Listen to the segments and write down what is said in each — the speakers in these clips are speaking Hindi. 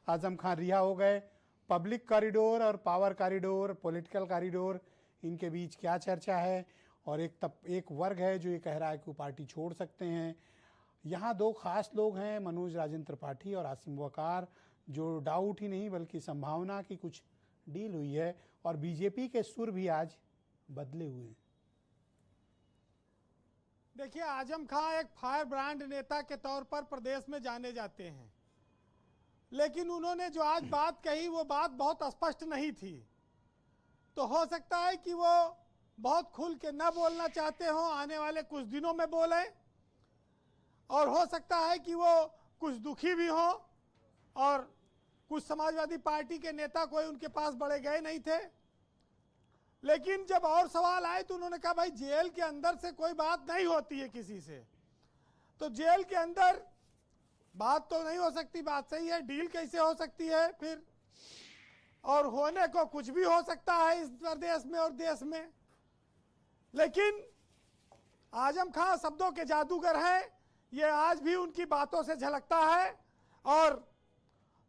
आजम खान रिहा हो गए। पब्लिक कॉरिडोर और पावर कॉरिडोर, पॉलिटिकल कॉरिडोर, इनके बीच क्या चर्चा है? और एक वर्ग है जो ये कह रहा है कि वो पार्टी छोड़ सकते हैं। यहाँ दो खास लोग हैं, मनोज राजेंद्र त्रिपाठी और आसिम वकार, जो डाउट ही नहीं बल्कि संभावना की कुछ डील हुई है। और बीजेपी के सुर भी आज बदले हुए हैं। देखिए, आजम खां एक फायर ब्रांड नेता के तौर पर प्रदेश में जाने जाते हैं, लेकिन उन्होंने जो आज बात कही वो बात बहुत स्पष्ट नहीं थी। तो हो सकता है कि वो बहुत खुल के न बोलना चाहते हो, आने वाले कुछ दिनों में बोले, और हो सकता है कि वो कुछ दुखी भी हो। और कुछ समाजवादी पार्टी के नेता कोई उनके पास बड़े गए नहीं थे, लेकिन जब और सवाल आए तो उन्होंने कहा भाई जेल के अंदर से कोई बात नहीं होती है किसी से, तो जेल के अंदर बात तो नहीं हो सकती। बात सही है, डील कैसे हो सकती है फिर? और होने को कुछ भी हो सकता है इस प्रदेश में और देश में। लेकिन आजम खां शब्दों के जादूगर हैं, ये आज भी उनकी बातों से झलकता है। और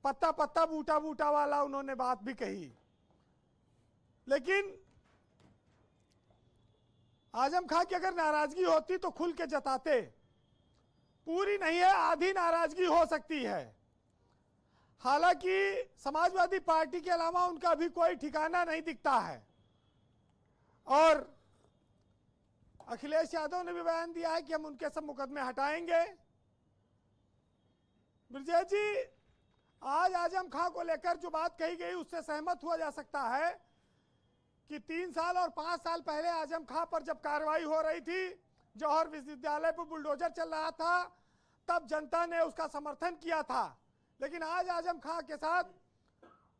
पत्ता पत्ता बूटा बूटा वाला उन्होंने बात भी कही। लेकिन आजम खां की अगर नाराजगी होती तो खुल के जताते। पूरी नहीं है, आधी नाराजगी हो सकती है। हालांकि समाजवादी पार्टी के अलावा उनका भी कोई ठिकाना नहीं दिखता है। और अखिलेश यादव ने भी बयान दिया है कि हम उनके सब मुकदमे हटाएंगे। ब्रजेश जी, आज आजम खां को लेकर जो बात कही गई उससे सहमत हुआ जा सकता है कि 3 साल और 5 साल पहले आजम खां पर जब कार्रवाई हो रही थी, जौहर विश्वविद्यालय पर बुलडोजर चल रहा था, तब जनता ने उसका समर्थन किया था। लेकिन आज आजम खां के साथ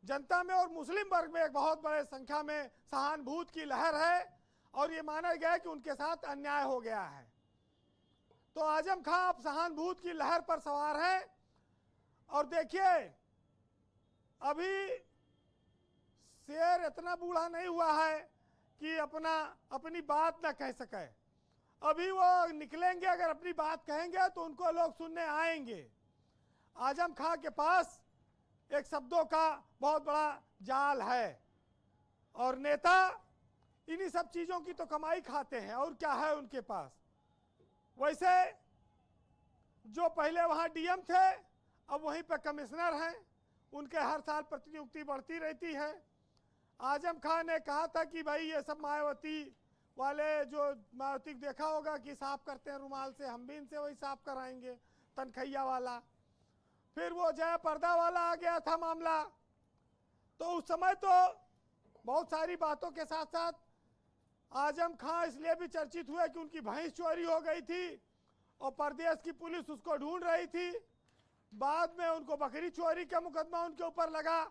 जनता में और मुस्लिम वर्ग में एक बहुत बड़े संख्या में सहानुभूति की लहर है, और ये माना गया कि उनके साथ अन्याय हो गया है। तो आजम खां अब सहानुभूति की लहर पर सवार है। और देखिए, अभी शेर इतना बूढ़ा नहीं हुआ है कि अपनी बात ना कह सके। अभी वो निकलेंगे, अगर अपनी बात कहेंगे तो उनको लोग सुनने आएंगे। आजम खां के पास एक शब्दों का बहुत बड़ा जाल है, और नेता इन्हीं सब चीजों की तो कमाई खाते हैं, और क्या है उनके पास। वैसे जो पहले वहां डीएम थे, अब वहीं पे कमिश्नर हैं, उनके हर साल प्रतिनियुक्ति बढ़ती रहती है। आजम खां ने कहा था कि भाई ये सब मायावती वाले, जो मायावती देखा होगा कि साफ करते हैं रुमाल से, हम भी इनसे वही साफ कराएंगे, तनखैया वाला। फिर वो जया पर्दा वाला आ गया था मामला। तो उस समय तो बहुत सारी बातों के साथ साथ आजम खां इसलिए भी चर्चित हुए कि उनकी भैंस चोरी हो गई थी और प्रदेश की पुलिस उसको ढूंढ रही थी। बाद में उनको बकरी चोरी का मुकदमा उनके ऊपर लगा।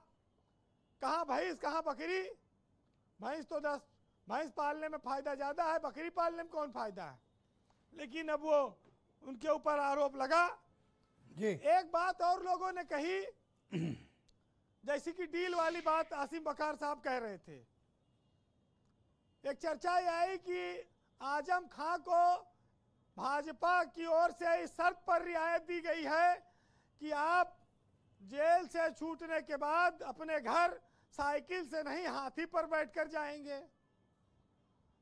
कहाँ भैंस कहाँ बकरी? भैंस पालने में फायदा ज्यादा है, बकरी पालने में कौन फायदा है? लेकिन अब वो उनके ऊपर आरोप लगा जी। एक बात और लोगों ने कही, जैसी कि डील वाली बात आसिम वकार साहब कह रहे थे। एक चर्चा यह आई कि आजम खां को भाजपा की ओर से इस शर्त पर रियायत दी गई है कि आप जेल से छूटने के बाद अपने घर साइकिल से नहीं, हाथी पर बैठकर जाएंगे।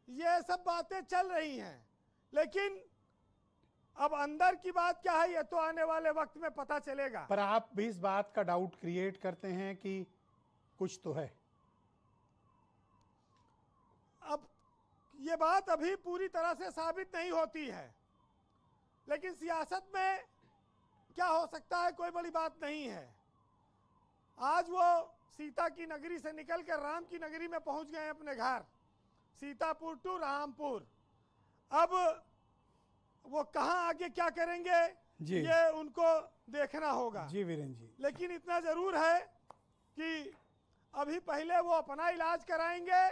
ये सब बातें चल रही हैं, लेकिन अब अंदर की बात क्या है ये तो आने वाले वक्त में पता चलेगा। पर आप भी इस बात का डाउट क्रिएट करते हैं कि कुछ तो है। अब ये बात अभी पूरी तरह से साबित नहीं होती है, लेकिन सियासत में क्या हो सकता है कोई बड़ी बात नहीं है। आज वो सीता की नगरी से निकलकर राम की नगरी में पहुंच गए अपने घर, सीतापुर टू रामपुर। अब वो कहां आगे क्या करेंगे ये उनको देखना होगा। जी वीरेंद्र जी, लेकिन इतना जरूर है कि अभी पहले वो अपना इलाज कराएंगे,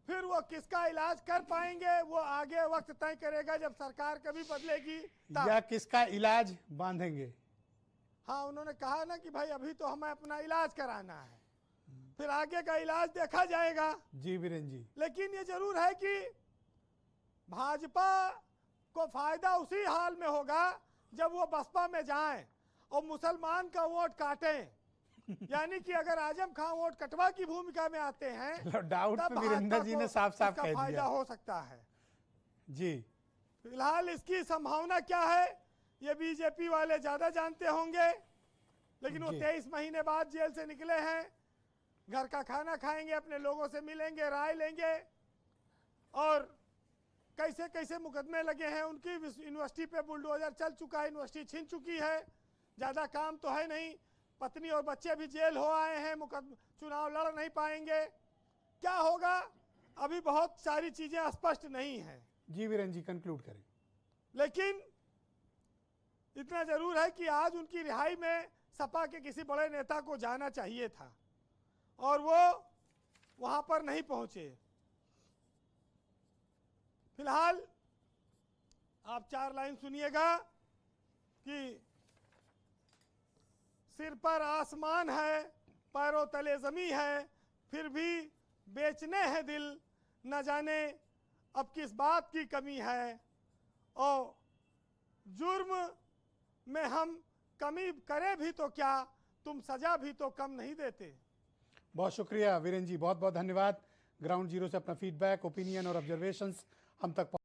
फिर वो किसका इलाज कर पाएंगे वो आगे वक्त तय करेगा, जब सरकार कभी बदलेगी या किसका इलाज बांधेंगे। हाँ, उन्होंने कहा ना कि भाई अभी तो हमें अपना इलाज कराना है, फिर आगे का इलाज देखा जाएगा। जी वीरेंद्र जी, लेकिन ये जरूर है कि भाजपा को फायदा उसी हाल में होगा जब वो बसपा में जाएं और मुसलमान का वोट काटें। यानी कि अगर आजम खान वोट कटवा की भूमिका में आते हैं डाउट तब पे वीरेंद्र जी ने साफ साफ इसका कह फायदा दिया हो सकता है। जी। फिलहाल इसकी संभावना क्या है ये बीजेपी वाले ज्यादा जानते होंगे, लेकिन वो जी। 23 महीने बाद जेल से निकले हैं, घर का खाना खाएंगे, अपने लोगों से मिलेंगे, राय लेंगे, और कैसे कैसे मुकदमे लगे हैं उनकी। यूनिवर्सिटी पे बुलडोजर चल चुका है, यूनिवर्सिटी छीन चुकी है, ज्यादा काम तो है नहीं, पत्नी और बच्चे भी जेल हो आए हैं, चुनाव लड़ नहीं पाएंगे। क्या होगा अभी बहुत सारी चीजें स्पष्ट नहीं है। जी वीरेंद्र जी कंक्लूड करें। लेकिन इतना जरूर है कि आज उनकी रिहाई में सपा के किसी बड़े नेता को जाना चाहिए था और वो वहां पर नहीं पहुंचे। फिलहाल आप 4 लाइन सुनिएगा कि सिर पर आसमान है, पैरों तले जमी है, फिर भी बेचने हैं दिल, न जाने अब किस बात की कमी है, और जुर्म में हम कमी करें भी तो क्या, तुम सजा भी तो कम नहीं देते। बहुत शुक्रिया वीरेंद्र जी, बहुत बहुत धन्यवाद। ग्राउंड जीरो से अपना फीडबैक, ओपिनियन और ऑब्जर्वेशंस हम तक